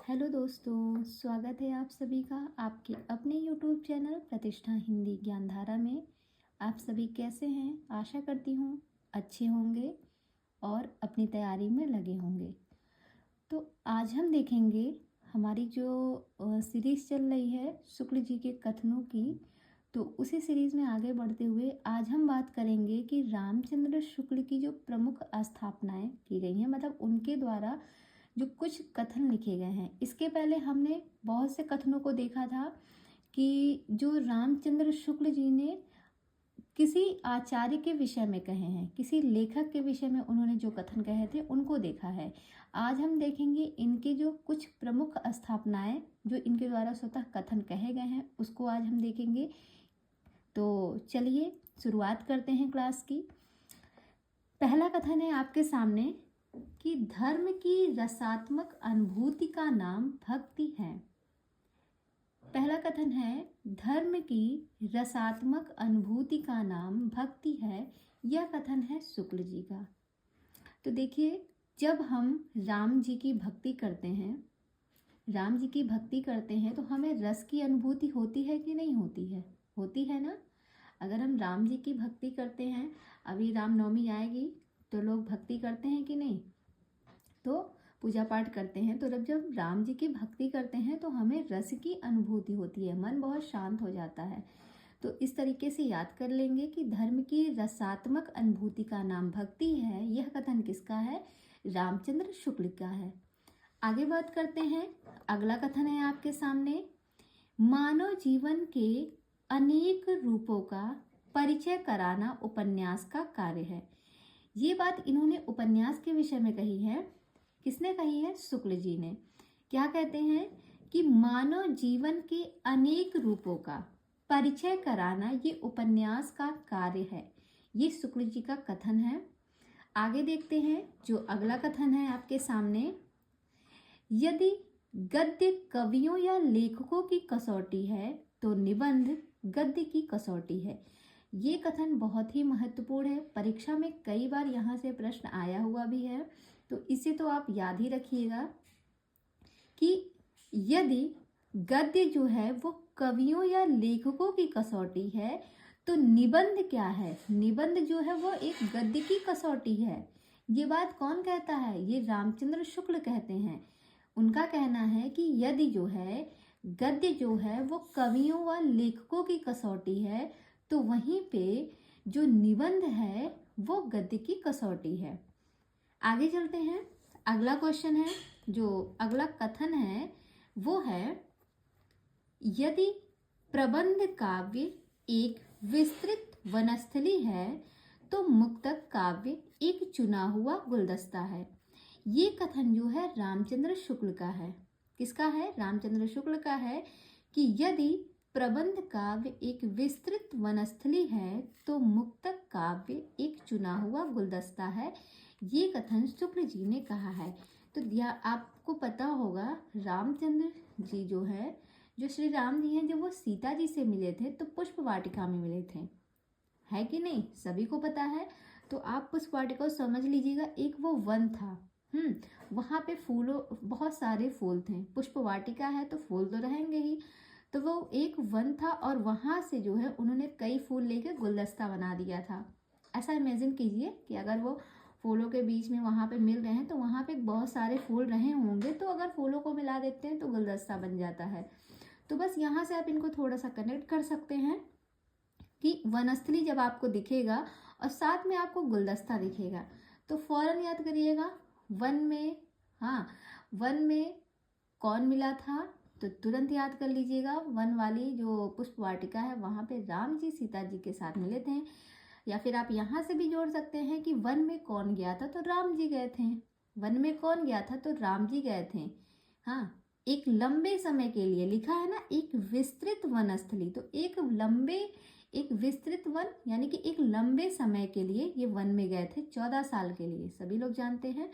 Hello दोस्तों, स्वागत है आप सभी का आपके अपने यूट्यूब चैनल प्रतिष्ठा हिंदी ज्ञानधारा में। आप सभी कैसे हैं? आशा करती हूँ अच्छे होंगे और अपनी तैयारी में लगे होंगे। तो आज हम देखेंगे हमारी जो सीरीज़ चल रही है शुक्ल जी के कथनों की। तो उसी सीरीज़ में आगे बढ़ते हुए आज हम बात करेंगे कि रामचंद्र शुक्ल की जो प्रमुख स्थापनाएं की गई हैं, मतलब उनके द्वारा जो कुछ कथन लिखे गए हैं। इसके पहले हमने बहुत से कथनों को देखा था कि जो रामचंद्र शुक्ल जी ने किसी आचार्य के विषय में कहे हैं, किसी लेखक के विषय में उन्होंने जो कथन कहे थे उनको देखा है। आज हम देखेंगे इनके जो कुछ प्रमुख स्थापनाएं जो इनके द्वारा स्वतः कथन कहे गए हैं उसको आज हम देखेंगे। तो चलिए शुरुआत करते हैं क्लास की। पहला कथन है आपके सामने कि धर्म की रसात्मक अनुभूति का नाम भक्ति है। पहला कथन है धर्म की रसात्मक अनुभूति का नाम भक्ति है। यह कथन है शुक्ल जी का। तो देखिए, जब हम राम जी की भक्ति करते हैं, राम जी की भक्ति करते हैं तो हमें रस की अनुभूति होती है कि नहीं होती है? होती है ना। अगर हम राम जी की भक्ति करते हैं, अभी रामनवमी आएगी तो लोग भक्ति करते हैं कि नहीं? तो पूजा पाठ करते हैं। तो जब राम जी की भक्ति करते हैं तो हमें रस की अनुभूति होती है, मन बहुत शांत हो जाता है। तो इस तरीके से याद कर लेंगे कि धर्म की रसात्मक अनुभूति का नाम भक्ति है। यह कथन किसका है? रामचंद्र शुक्ल का है। आगे बात करते हैं। अगला कथन है आपके सामने, मानव जीवन के अनेक रूपों का परिचय कराना उपन्यास का कार्य है। ये बात इन्होंने उपन्यास के विषय में कही है। किसने कही है? शुक्ल जी ने। क्या कहते हैं कि मानव जीवन के अनेक रूपों का परिचय कराना ये उपन्यास का कार्य है। ये शुक्ल जी का कथन है। आगे देखते हैं जो अगला कथन है आपके सामने, यदि गद्य कवियों या लेखकों की कसौटी है तो निबंध गद्य की कसौटी है। ये कथन बहुत ही महत्वपूर्ण है। परीक्षा में कई बार यहाँ से प्रश्न आया हुआ भी है, तो इसे तो आप याद ही रखिएगा कि यदि गद्य जो है वो कवियों या लेखकों की कसौटी है तो निबंध क्या है? निबंध जो है वो एक गद्य की कसौटी है। ये बात कौन कहता है? ये रामचंद्र शुक्ल कहते हैं। उनका कहना है कि यदि जो है गद्य जो है वो कवियों व लेखकों की कसौटी है तो वहीं पे जो निबंध है वो गद्य की कसौटी है। आगे चलते हैं। अगला क्वेश्चन है, जो अगला कथन है वो है, यदि प्रबंध काव्य एक विस्तृत वनस्थली है तो मुक्तक काव्य एक चुना हुआ गुलदस्ता है। ये कथन जो है रामचंद्र शुक्ल का है। किसका है? रामचंद्र शुक्ल का है कि यदि प्रबंध काव्य एक विस्तृत वनस्थली है तो मुक्तक काव्य एक चुना हुआ गुलदस्ता है। ये कथन शुक्ल जी ने कहा है। तो आपको पता होगा रामचंद्र जी जो है, जो श्री राम जी हैं, जब वो सीता जी से मिले थे तो पुष्प वाटिका में मिले थे, है कि नहीं? सभी को पता है। तो आप पुष्प वाटिका को समझ लीजिएगा, एक वो वन था। वहाँ पे फूलों, बहुत सारे फूल थे। पुष्प वाटिका है तो फूल तो रहेंगे ही। तो वो एक वन था और वहाँ से जो है उन्होंने कई फूल लेके गुलदस्ता बना दिया था। ऐसा इमेजिन कीजिए कि अगर वो फूलों के बीच में वहाँ पे मिल रहे हैं तो वहाँ पे बहुत सारे फूल रहे होंगे, तो अगर फूलों को मिला देते हैं तो गुलदस्ता बन जाता है। तो बस यहाँ से आप इनको थोड़ा सा कनेक्ट कर सकते हैं कि वनस्थली जब आपको दिखेगा और साथ में आपको गुलदस्ता दिखेगा तो फौरन याद करिएगा वन में, हाँ, वन में कौन मिला था? तो तुरंत याद कर लीजिएगा, वन वाली जो पुष्प वाटिका है वहाँ पे राम जी सीता जी के साथ मिले थे। या फिर आप यहाँ से भी जोड़ सकते हैं कि वन में कौन गया था? तो राम जी गए थे। वन में कौन गया था? तो राम जी गए थे। हाँ, एक लंबे समय के लिए लिखा है ना, एक विस्तृत वनस्थली। तो एक विस्तृत वन यानी कि एक लंबे समय के लिए ये वन में गए थे, 14 साल के लिए, सभी लोग जानते हैं।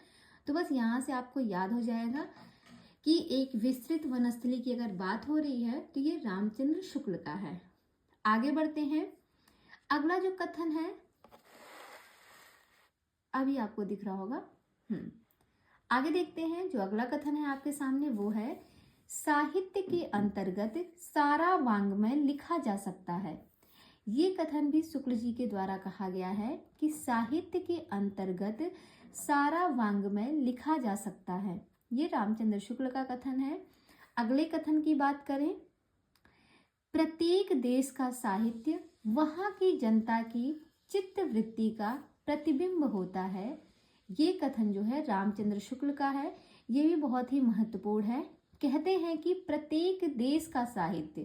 तो बस यहाँ से आपको याद हो जाएगा कि एक विस्तृत वनस्थली की अगर बात हो रही है तो ये रामचंद्र शुक्ल का है। आगे बढ़ते हैं। अगला जो कथन है अभी आपको दिख रहा होगा, आगे देखते हैं, जो अगला कथन है आपके सामने वो है, साहित्य के अंतर्गत सारा वाङ्मय लिखा जा सकता है। ये कथन भी शुक्ल जी के द्वारा कहा गया है कि साहित्य के अंतर्गत सारा वाङ्मय लिखा जा सकता है। ये रामचंद्र शुक्ल का कथन है। अगले कथन की बात करें, प्रत्येक देश का साहित्य वहाँ की जनता की चित्त वृत्ति का प्रतिबिंब होता है। ये कथन जो है रामचंद्र शुक्ल का है। ये भी बहुत ही महत्वपूर्ण है। कहते हैं कि प्रत्येक देश का साहित्य,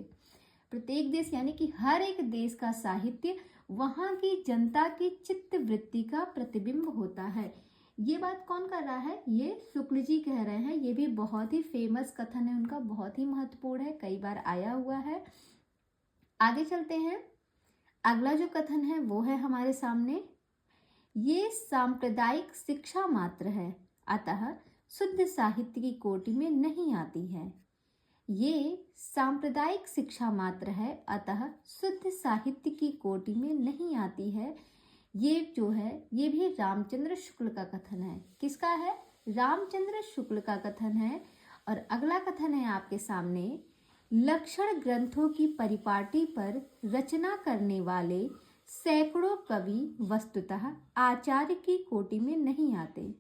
प्रत्येक देश यानी कि हर एक देश का साहित्य वहाँ की जनता की चित्त वृत्ति का प्रतिबिंब होता है। ये बात कौन कर रहा है? ये शुक्ल जी कह रहे हैं। ये भी बहुत ही फेमस कथन है उनका, बहुत ही महत्वपूर्ण है, कई बार आया हुआ है। आगे चलते हैं। अगला जो कथन है वो है हमारे सामने, ये सांप्रदायिक शिक्षा मात्र है, अतः शुद्ध साहित्य की कोटि में नहीं आती है। ये सांप्रदायिक शिक्षा मात्र है, अतः शुद्ध साहित्य की कोटि में नहीं आती है। ये जो है ये भी रामचंद्र शुक्ल का कथन है। किसका है? रामचंद्र शुक्ल का कथन है। और अगला कथन है आपके सामने, लक्षण ग्रंथों की परिपाटी पर रचना करने वाले सैकड़ों कवि वस्तुतः आचार्य की कोटि में नहीं आते।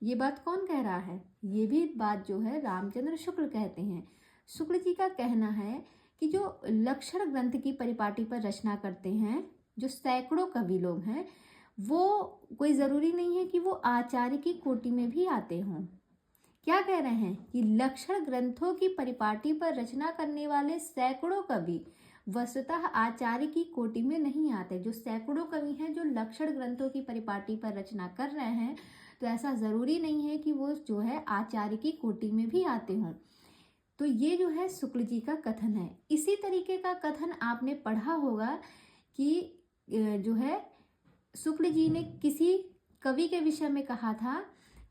ये बात कौन कह रहा है? ये भी बात जो है रामचंद्र शुक्ल कहते हैं। शुक्ल जी का कहना है कि जो लक्षण ग्रंथ की परिपाटी पर रचना करते हैं, जो सैकड़ों कवि लोग हैं, वो कोई ज़रूरी नहीं है कि वो आचार्य की कोटि में भी आते हों। क्या कह रहे हैं कि लक्षण ग्रंथों की परिपाटी पर रचना करने वाले सैकड़ों कवि वस्तुतः आचार्य की कोटि में नहीं आते। जो सैकड़ों कवि हैं जो लक्षण ग्रंथों की परिपाटी पर रचना कर रहे हैं, तो ऐसा ज़रूरी नहीं है कि वो जो है आचार्य की कोटि में भी आते हों। तो ये जो है शुक्ल जी का कथन है। इसी तरीके का कथन आपने पढ़ा होगा कि जो है शुक्ल जी ने किसी कवि के विषय में कहा था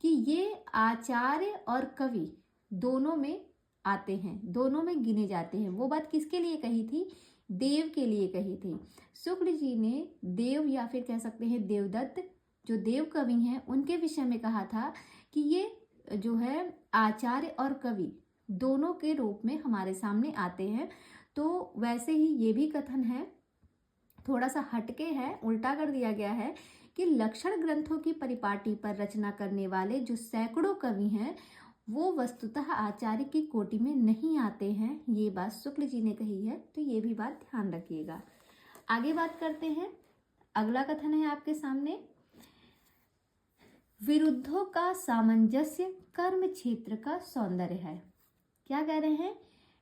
कि ये आचार्य और कवि दोनों में आते हैं, दोनों में गिने जाते हैं। वो बात किसके लिए कही थी? देव के लिए कही थी। शुक्ल जी ने देव या फिर कह सकते हैं देवदत्त, जो देव कवि हैं, उनके विषय में कहा था कि ये जो है आचार्य और कवि दोनों के रूप में हमारे सामने आते हैं। तो वैसे ही ये भी कथन है, थोड़ा सा हटके है, उल्टा कर दिया गया है कि लक्षण ग्रंथों की परिपाटी पर रचना करने वाले जो सैकड़ों कवि हैं वो वस्तुतः आचार्य की कोटि में नहीं आते हैं। ये बात शुक्ल जी ने कही है, तो ये भी बात ध्यान रखिएगा। आगे बात करते हैं। अगला कथन है आपके सामने, विरुद्धों का सामंजस्य कर्म क्षेत्र का सौंदर्य है। क्या कह रहे हैं?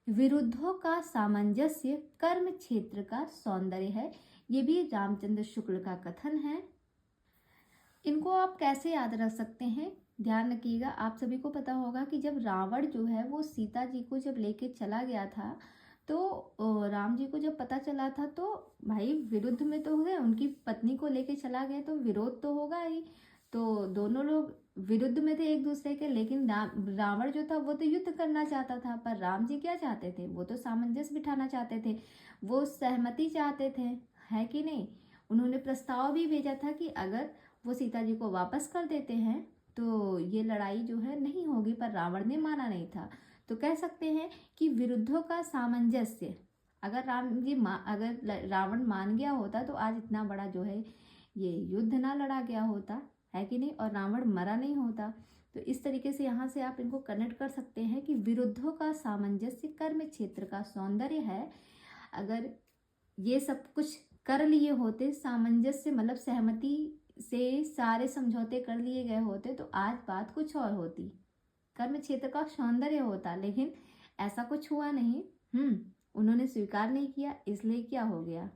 विरुद्धों का सामंजस्य कर्म क्षेत्र का सौंदर्य है। ये भी रामचंद्र शुक्ल का कथन है। इनको आप कैसे याद रख सकते हैं? ध्यान रखिएगा। आप सभी को पता होगा कि जब रावण जो है वो सीता जी को जब लेके चला गया था, तो राम जी को जब पता चला था, तो भाई विरुद्ध में तो हो गए, उनकी पत्नी को लेके चला गया तो विरोध तो होगा ही। तो दोनों लोग विरुद्ध में थे एक दूसरे के, लेकिन रावण जो था वो तो युद्ध करना चाहता था, पर राम जी क्या चाहते थे? वो तो सामंजस्य बिठाना चाहते थे, वो सहमति चाहते थे, है कि नहीं? उन्होंने प्रस्ताव भी भेजा था कि अगर वो सीता जी को वापस कर देते हैं तो ये लड़ाई जो है नहीं होगी, पर रावण ने माना नहीं था। तो कह सकते हैं कि विरुद्धों का सामंजस्य, अगर अगर रावण मान गया होता तो आज इतना बड़ा जो है ये युद्ध ना लड़ा गया होता, है कि नहीं? और रावण मरा नहीं होता। तो इस तरीके से यहाँ से आप इनको कनेक्ट कर सकते हैं कि विरुद्धों का सामंजस्य कर्म क्षेत्र का सौंदर्य है। अगर ये सब कुछ कर लिए होते, सामंजस्य मतलब सहमति से सारे समझौते कर लिए गए होते, तो आज बात कुछ और होती, कर्म क्षेत्र का सौंदर्य होता, लेकिन ऐसा कुछ हुआ नहीं। उन्होंने स्वीकार नहीं किया, इसलिए क्या हो गया?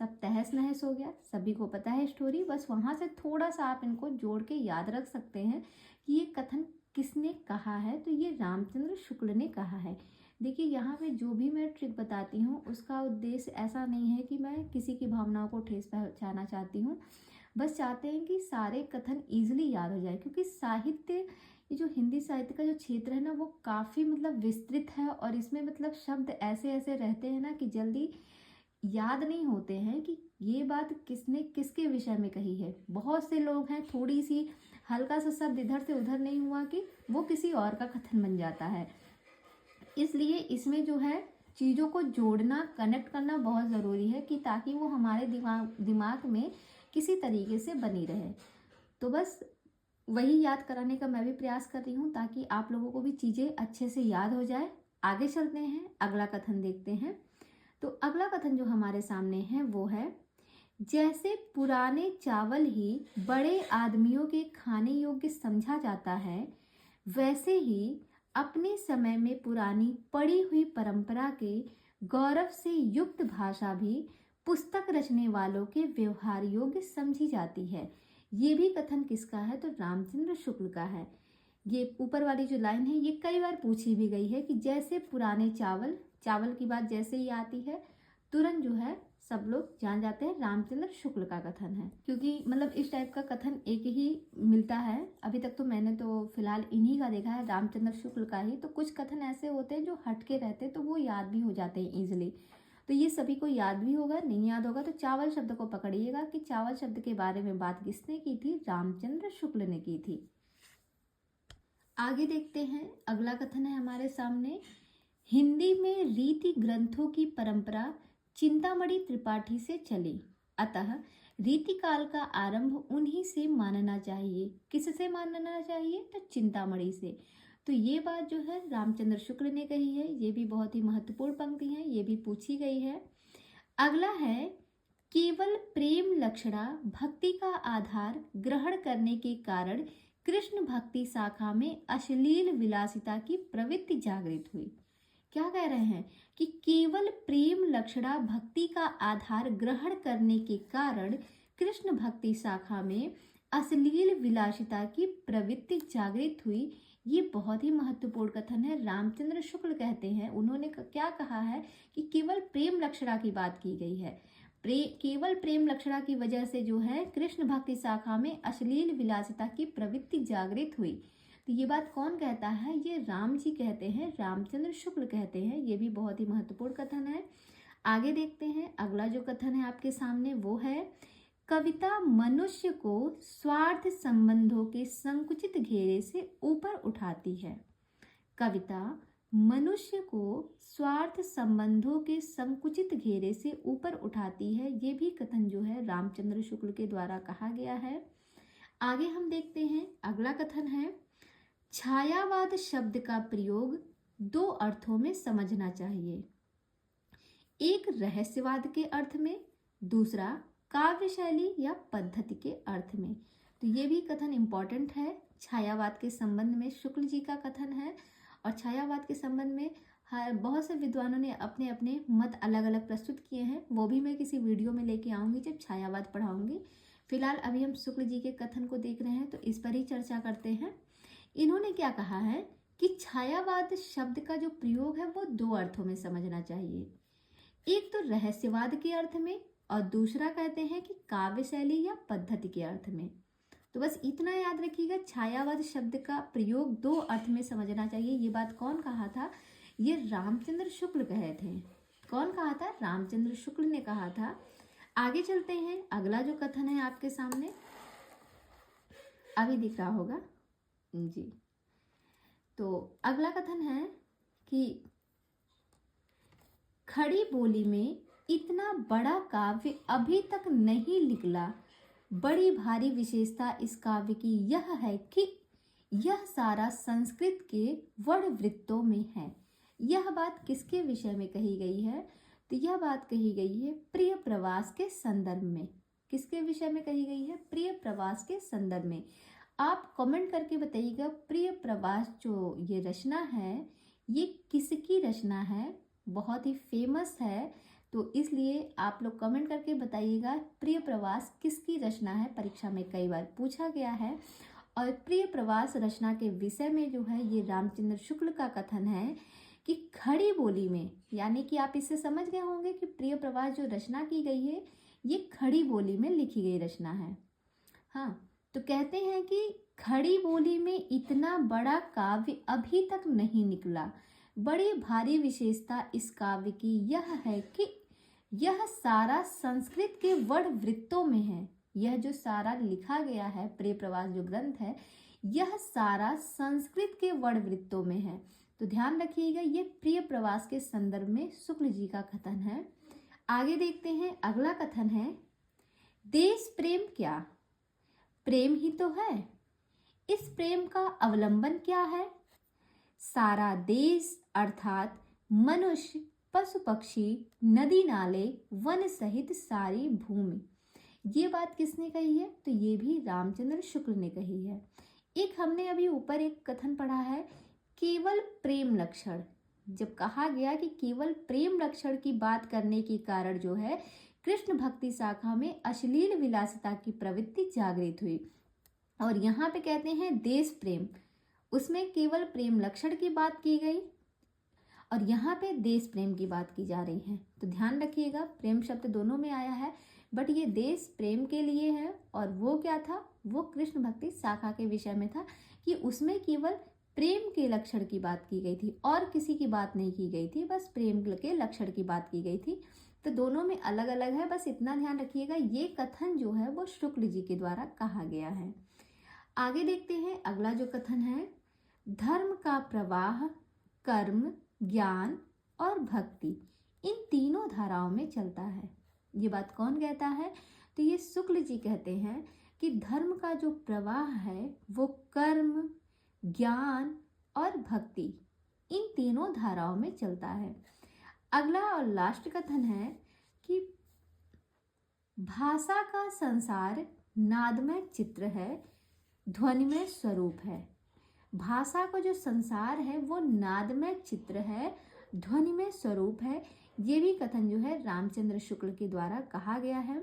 सब तहस नहस हो गया। सभी को पता है स्टोरी, बस वहाँ से थोड़ा सा आप इनको जोड़ के याद रख सकते हैं कि ये कथन किसने कहा है। तो ये रामचंद्र शुक्ल ने कहा है। देखिए, यहाँ पे जो भी मैं ट्रिक बताती हूँ उसका उद्देश्य ऐसा नहीं है कि मैं किसी की भावनाओं को ठेस पहुँचाना चाहती हूँ, बस चाहते हैं कि सारे कथन ईजिली याद हो जाए। क्योंकि साहित्य, ये जो हिंदी साहित्य का जो क्षेत्र है ना, वो काफ़ी मतलब विस्तृत है, और इसमें मतलब शब्द ऐसे ऐसे रहते हैं ना कि जल्दी याद नहीं होते हैं कि ये बात किसने किसके विषय में कही है। बहुत से लोग हैं, थोड़ी सी हल्का सा शब्द इधर से उधर नहीं हुआ कि वो किसी और का कथन बन जाता है। इसलिए इसमें जो है चीज़ों को जोड़ना, कनेक्ट करना बहुत ज़रूरी है कि ताकि वो हमारे दिमाग में किसी तरीके से बनी रहे। तो बस वही याद कराने का मैं भी प्रयास कर रही हूँ ताकि आप लोगों को भी चीज़ें अच्छे से याद हो जाए। आगे चलते हैं, अगला कथन देखते हैं। तो अगला कथन जो हमारे सामने है वो है, जैसे पुराने चावल ही बड़े आदमियों के खाने योग्य समझा जाता है, वैसे ही अपने समय में पुरानी पड़ी हुई परंपरा के गौरव से युक्त भाषा भी पुस्तक रचने वालों के व्यवहार योग्य समझी जाती है। ये भी कथन किसका है? तो रामचंद्र शुक्ल का है। ये ऊपर वाली जो लाइन है ये कई बार पूछी भी गई है कि जैसे पुराने चावल, चावल की बात जैसे ही आती है तुरंत जो है सब लोग जान जाते हैं रामचंद्र शुक्ल का कथन है, क्योंकि मतलब इस टाइप का कथन एक ही मिलता है। अभी तक तो मैंने तो फिलहाल इन्हीं का देखा है, रामचंद्र शुक्ल का ही। तो कुछ कथन ऐसे होते हैं जो हटके रहते हैं तो वो याद भी हो जाते हैं ईजिली। तो ये सभी को याद भी होगा, नहीं याद होगा तो चावल शब्द को पकड़िएगा कि चावल शब्द के बारे में बात किसने की थी? रामचंद्र शुक्ल ने की थी। आगे देखते हैं, अगला कथन है हमारे सामने, हिंदी में रीति ग्रंथों की परंपरा चिंतामणि त्रिपाठी से चली, अतः रीति काल का आरंभ उन्हीं से मानना चाहिए। किससे मानना चाहिए? तो चिंतामणि से। तो ये बात जो है रामचंद्र शुक्ल ने कही है। ये भी बहुत ही महत्वपूर्ण पंक्ति है, ये भी पूछी गई है। अगला है, केवल प्रेम लक्षणा भक्ति का आधार ग्रहण करने के कारण कृष्ण भक्ति शाखा में अश्लील विलासिता की प्रवृत्ति जागृत हुई। क्या कह रहे हैं कि केवल प्रेम लक्षणा भक्ति का आधार ग्रहण करने के कारण कृष्ण भक्ति शाखा में अश्लील विलासिता की प्रवृत्ति जागृत हुई। ये बहुत ही महत्वपूर्ण कथन है। रामचंद्र शुक्ल कहते हैं, उन्होंने क्या कहा है कि केवल प्रेम लक्षणा की बात की गई है। केवल प्रेम लक्षणा की वजह से जो है कृष्ण भक्ति शाखा में अश्लील विलासिता की प्रवृत्ति जागृत हुई। तो ये बात कौन कहता है? ये राम जी कहते हैं, रामचंद्र शुक्ल कहते हैं। ये भी बहुत ही महत्वपूर्ण कथन है। आगे देखते हैं, अगला जो कथन है आपके सामने वो है, कविता मनुष्य को स्वार्थ संबंधों के संकुचित घेरे से ऊपर उठाती है। कविता मनुष्य को स्वार्थ संबंधों के संकुचित घेरे से ऊपर उठाती है। ये भी कथन जो है रामचंद्र शुक्ल के द्वारा कहा गया है। आगे हम देखते हैं, अगला कथन है, छायावाद शब्द का प्रयोग दो अर्थों में समझना चाहिए, एक रहस्यवाद के अर्थ में, दूसरा काव्य शैली या पद्धति के अर्थ में। तो ये भी कथन इंपॉर्टेंट है। छायावाद के संबंध में शुक्ल जी का कथन है और छायावाद के संबंध में बहुत से विद्वानों ने अपने अपने मत अलग अलग प्रस्तुत किए हैं। वो भी मैं किसी वीडियो में लेके आऊँगी जब छायावाद पढ़ाऊँगी। फिलहाल अभी हम शुक्ल जी के कथन को देख रहे हैं तो इस पर ही चर्चा करते हैं। इन्होंने क्या कहा है कि छायावाद शब्द का जो प्रयोग है वो दो अर्थों में समझना चाहिए, एक तो रहस्यवाद के अर्थ में और दूसरा कहते हैं कि काव्य शैली या पद्धति के अर्थ में। तो बस इतना याद रखिएगा, छायावाद शब्द का प्रयोग दो अर्थ में समझना चाहिए। ये बात कौन कहा था? ये रामचंद्र शुक्ल कहे थे। कौन कहा था? रामचंद्र शुक्ल ने कहा था। आगे चलते हैं, अगला जो कथन है आपके सामने अभी दिख रहा होगा जी। तो अगला कथन है कि खड़ी बोली में इतना बड़ा काव्य अभी तक नहीं निकला। बड़ी भारी विशेषता इस काव्य की यह है कि यह सारा संस्कृत के वर्णवृत्तों में है। यह बात किसके विषय में कही गई है? तो यह बात कही गई है प्रिय प्रवास के संदर्भ में। किसके विषय में कही गई है? प्रिय प्रवास के संदर्भ में। आप कमेंट करके बताइएगा, प्रिय प्रवास जो ये रचना है ये किसकी रचना है? बहुत ही फेमस है, तो इसलिए आप लोग कमेंट करके बताइएगा प्रिय प्रवास किसकी रचना है। परीक्षा में कई बार पूछा गया है। और प्रिय प्रवास रचना के विषय में जो है ये रामचंद्र शुक्ल का कथन है कि खड़ी बोली में, यानी कि आप इससे समझ गए होंगे कि प्रिय प्रवास जो रचना की गई है ये खड़ी बोली में लिखी गई रचना है। हाँ, तो कहते हैं कि खड़ी बोली में इतना बड़ा काव्य अभी तक नहीं निकला। बड़ी भारी विशेषता इस काव्य की यह है कि यह सारा संस्कृत के वर्णवृत्तों में है। यह जो सारा लिखा गया है प्रिय प्रवास जो ग्रंथ है, यह सारा संस्कृत के वर्णवृत्तों में है। तो ध्यान रखिएगा, ये प्रिय प्रवास के संदर्भ में शुक्ल जी का कथन है। आगे देखते हैं, अगला कथन है, देश प्रेम क्या? प्रेम ही तो है। इस प्रेम का अवलंबन क्या है? सारा देश अर्थात मनुष्य, पशु पक्षी, नदी नाले, वन सहित सारी भूमि। ये बात किसने कही है? तो ये भी रामचंद्र शुक्ल ने कही है। एक हमने अभी ऊपर एक कथन पढ़ा है, केवल प्रेम लक्षण। जब कहा गया कि केवल प्रेम लक्षण की बात करने के कारण जो है कृष्ण भक्ति शाखा में अश्लील विलासिता की प्रवृत्ति जागृत हुई, और यहाँ पे कहते हैं देश प्रेम, उसमें केवल प्रेम लक्षण की बात की गई और यहाँ पे देश प्रेम की बात की जा रही है। तो ध्यान रखिएगा, प्रेम शब्द दोनों में आया है, बट ये देश प्रेम के लिए है, और वो क्या था? वो कृष्ण भक्ति शाखा के विषय में था कि उसमें केवल प्रेम के लक्षण की बात की गई थी और किसी की बात नहीं की गई थी, बस प्रेम के लक्षण की बात की गई थी। तो दोनों में अलग अलग है, बस इतना ध्यान रखिएगा, ये कथन जो है वो शुक्ल जी के द्वारा कहा गया है। आगे देखते हैं, अगला जो कथन है, धर्म का प्रवाह कर्म, ज्ञान और भक्ति इन तीनों धाराओं में चलता है। ये बात कौन कहता है? तो ये शुक्ल जी कहते हैं कि धर्म का जो प्रवाह है वो कर्म, ज्ञान और भक्ति इन तीनों धाराओं में चलता है। अगला और लास्ट कथन है कि भाषा का संसार नादमय चित्र है, ध्वनिमय स्वरूप है। भाषा का जो संसार है वो नादमय चित्र है, ध्वनिमय स्वरूप है। ये भी कथन जो है रामचंद्र शुक्ल के द्वारा कहा गया है।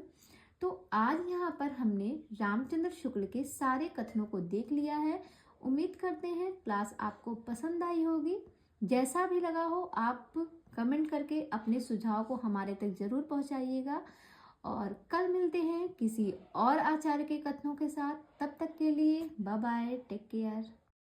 तो आज यहाँ पर हमने रामचंद्र शुक्ल के सारे कथनों को देख लिया है। उम्मीद करते हैं क्लास आपको पसंद आई होगी। जैसा भी लगा हो आप कमेंट करके अपने सुझाव को हमारे तक ज़रूर पहुँचाइएगा, और कल मिलते हैं किसी और आचार्य के कथनों के साथ। तब तक के लिए बाय बाय, टेक केयर।